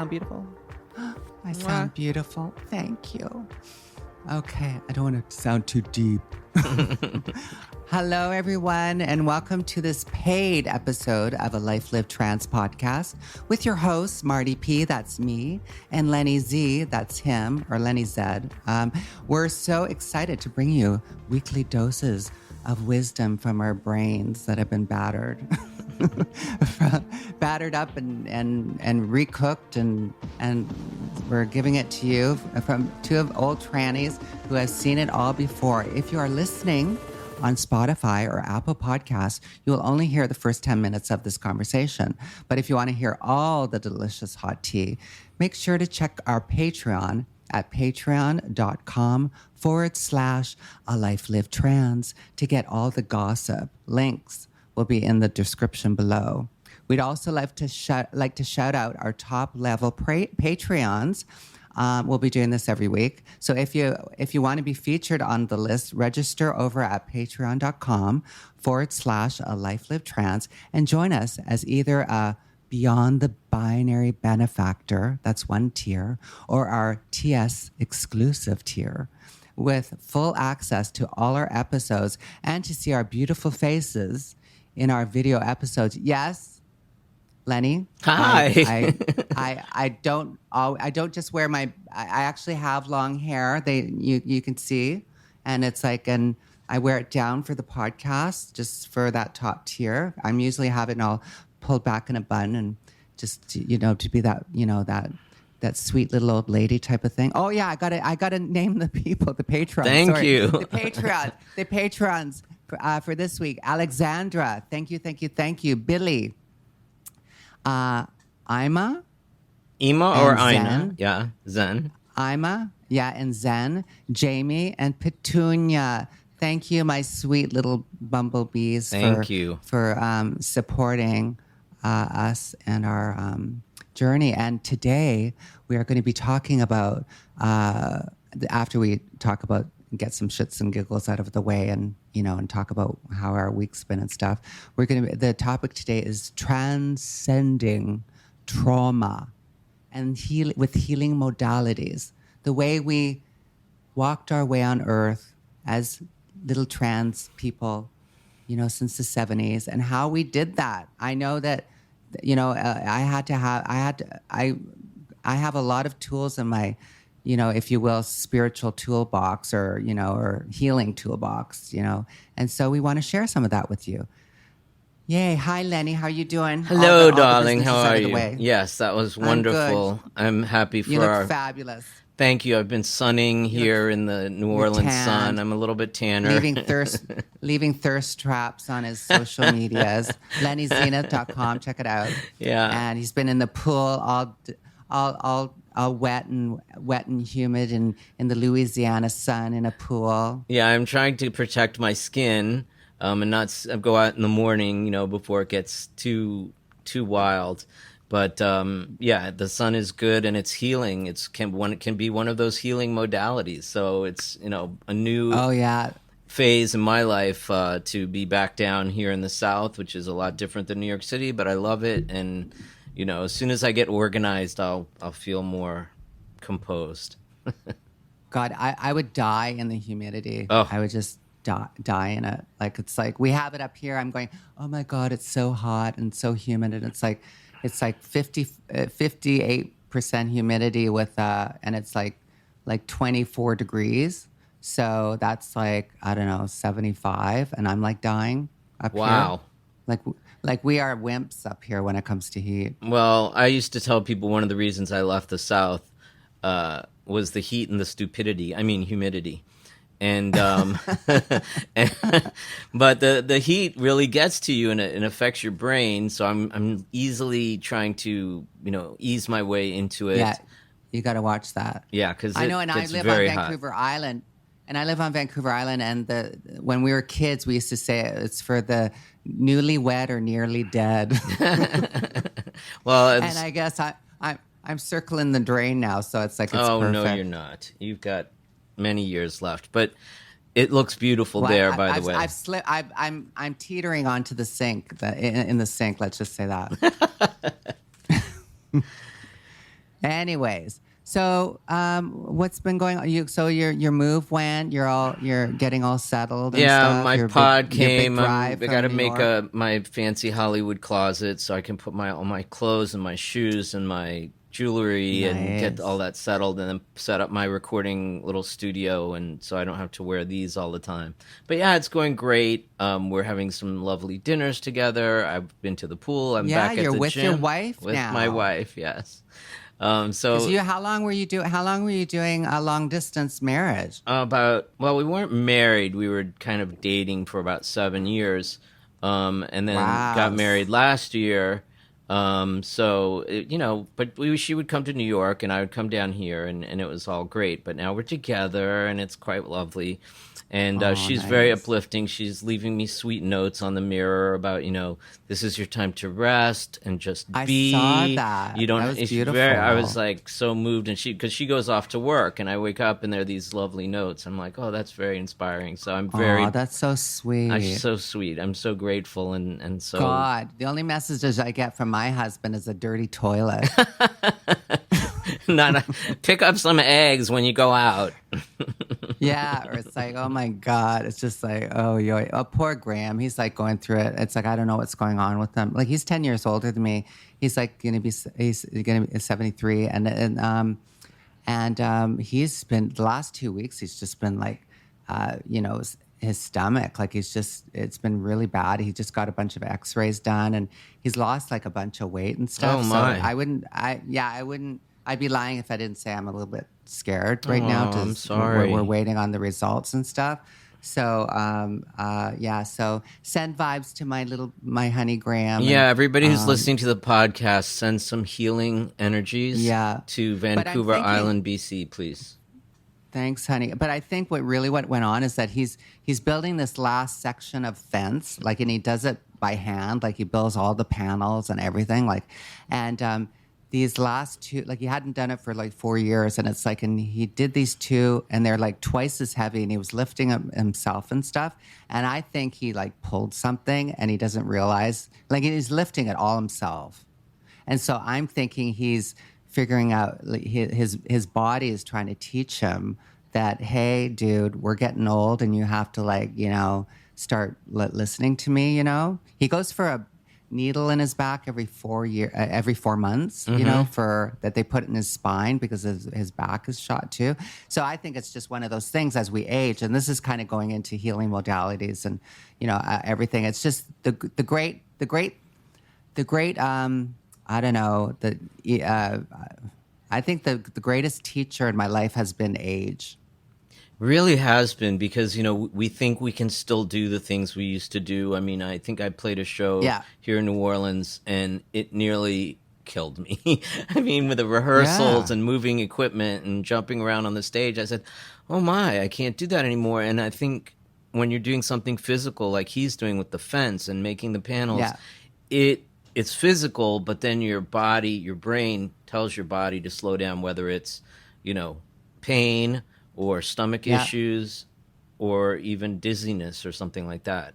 sound beautiful. I sound beautiful. Thank you. Okay, I don't want to sound too deep. Hello, everyone, and welcome to this paid episode of a Life Lived Trans podcast with your hosts, Marty P, that's me, and Lenny Z, that's him, or Lenny Z. We're so excited to bring you weekly doses of wisdom from our brains that have been battered. Battered up and recooked, and we're giving it to you from two of old trannies who have seen it all before. If you are listening on Spotify or Apple Podcasts, you will only hear the first 10 minutes of this conversation. But if you want to hear all the delicious hot tea, make sure to check our Patreon at patreon.com/alifelivedtrans to get all the gossip. Links will be in the description below. We'd also like to shout out our top level Patreons. We'll be doing this every week. So if you want to be featured on the list, register over at patreon.com/alifelivedtrans and join us as either a Beyond the Binary Benefactor, that's one tier, or our TS exclusive tier, with full access to all our episodes and to see our beautiful faces in our video episodes. Yes, Lenny. Hi. I don't just wear I actually have long hair. You can see, and it's like, and I wear it down for the podcast, just for that top tier. I'm usually have it all pulled back in a bun, and just to be that that sweet little old lady type of thing. Oh yeah, I gotta name the people, the patrons. Thank you. The patrons for this week. Alexandra, thank you. Billy, Ima or Ina? Zen. Yeah, Zen. Ima, yeah, and Zen, Jamie, and Petunia. Thank you, my sweet little bumblebees. Thank you for supporting us and our journey. And today we are going to be talking about, after we talk about, get some shits and giggles out of the way, and talk about how our week's been and stuff. The topic today is transcending trauma and with healing modalities. The way we walked our way on Earth as little trans people, since the 70s, and how we did that. I know that, I have a lot of tools in my, if you will, spiritual toolbox, or healing toolbox, and so we want to share some of that with you. Yay. Hi, Lenny. How are you doing? Hello, darling. How are you? Yes, that was wonderful. I'm happy for you look fabulous. Thank you. I've been sunning here in the New Orleans sun. I'm a little bit tanner. Leaving thirst traps on his social medias. LennyZenith.com. Check it out. Yeah. And he's been in the pool all wet and humid in the Louisiana sun in a pool. Yeah, I'm trying to protect my skin and not go out in the morning, before it gets too wild. But the sun is good and it's healing. It can be one of those healing modalities. So it's a new phase in my life to be back down here in the South, which is a lot different than New York City. But I love it, and as soon as I get organized, I'll feel more composed. God, I would die in the humidity. Oh. I would just die in it. Like, it's like we have it up here. I'm going, oh my God, it's so hot and so humid, and it's like 58% humidity with and it's like 24 degrees. So that's like, I don't know, 75, and I'm like dying up here. Wow. Like we are wimps up here when it comes to heat. Well, I used to tell people one of the reasons I left the South was the heat and the humidity. And but the heat really gets to you, and it affects your brain. So I'm easily trying to ease my way into it. Yeah, you got to watch that. Yeah, because I know, and I live on Vancouver Island, and when we were kids, we used to say it's for the newly wed or nearly dead. Well, and I guess I'm circling the drain now, so it's like it's perfect. Oh no, you're not. You've got many years left, but it looks beautiful there. By the way, I've slipped. I'm teetering onto the sink. In the sink. Let's just say that. Anyways, so what's been going on? Your move went. You're getting all settled and Yeah, stuff. my pod Your big came. I drive got from to New make York. my fancy Hollywood closet so I can put all my clothes and my shoes and my jewelry and get all Nice. that settled, and then set up my recording little studio, and so I don't have to wear these all the time. But yeah, it's going great. We're having some lovely dinners together. I've been to the pool. I'm Yeah, back at you're the with your gym wife with my now. wife. Yes. Because So how long were you doing a long distance marriage? we weren't married. We were kind of dating for about 7 years, and then got Wow. married last year. But she would come to New York, and I would come down here, and it was all great. But now we're together, and it's quite lovely. And Oh, she's very nice. uplifting. She's leaving me sweet notes on the mirror about, this is your time to rest and just I saw be. You that. That don't. was It's very. I was beautiful. like so moved, and because she goes off to work, and I wake up and there are these lovely notes. I'm like, oh, that's very inspiring. So Oh, that's so I'm sweet. so sweet. I'm so grateful, and so. God, the only messages I get from my husband is a dirty toilet. Not pick up some eggs when you go out. Yeah, or it's like, oh my God. It's just like, oh, yo, oh, poor Graham. He's like going through it. It's like, I don't know what's going on with him. Like, he's 10 years older than me. He's like he's gonna be 73. He's been, the last 2 weeks, he's just been like, his stomach, like it's been really bad. He just got a bunch of x-rays done and he's lost like a bunch of weight and Oh stuff. So my. I'd be lying if I didn't say I'm a little bit scared right now. Oh, I'm We're sorry. waiting on the results and stuff. So so send vibes to my honey Graham Yeah, and everybody who's listening to the podcast, send some healing energies yeah. to But I'm Vancouver thinking, Island, BC, please. thanks, honey. But I think what went on is that he's building this last section of fence, like, and he does it by hand, like he builds all the panels and everything, like, and these last two, like he hadn't done it for like 4 years, and it's like, and he did these two, and they're like twice as heavy, and he was lifting up himself and stuff, and I think he like pulled something, and he doesn't realize, like he's lifting it all himself. And so I'm thinking he's figuring out, like, his body is trying to teach him that, hey, dude, we're getting old and you have to, like, start listening to me. He goes for a needle in his back every 4 months, for that they put in his spine because his back is shot too. So I think it's just one of those things as we age, and this is kind of going into healing modalities and everything. It's just the great I don't know, I think the greatest teacher in my life has been age. Really has been, because we think we can still do the things we used to do. I mean, I think I played a show Yeah. here in New Orleans, and it nearly killed me. I mean, with the rehearsals Yeah. and moving equipment and jumping around on the stage, I said, "Oh my, I can't do that anymore." And I think when you're doing something physical like he's doing with the fence and making the panels, Yeah. it's physical, but then your brain tells your body to slow down, whether it's, pain or stomach Yeah. issues or even dizziness or something like that.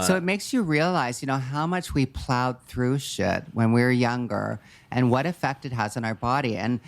So it makes you realize, how much we plowed through shit when we were younger and what effect it has on our body. And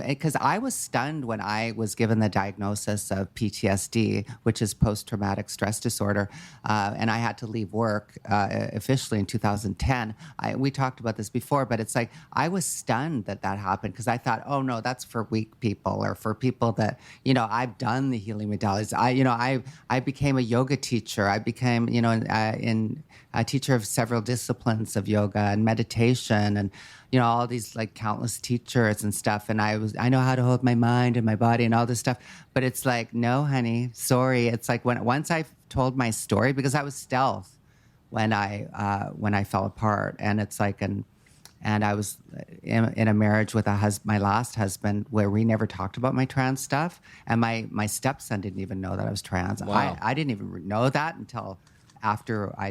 because I was stunned when I was given the diagnosis of PTSD, which is post-traumatic stress disorder, and I had to leave work officially in 2010. We talked about this before, but it's like I was stunned that happened because I thought, oh no, that's for weak people or for people that, I've done the healing modalities. I became a yoga teacher. I became, in a teacher of several disciplines of yoga and meditation and all these like countless teachers and stuff, and I know how to hold my mind and my body and all this stuff, but it's like, no honey, sorry. It's like once I told my story, because I was stealth when I fell apart, and it's like, and I was in a marriage with my last husband where we never talked about my trans stuff, and my stepson didn't even know that I was trans. Wow. I didn't even know that until after I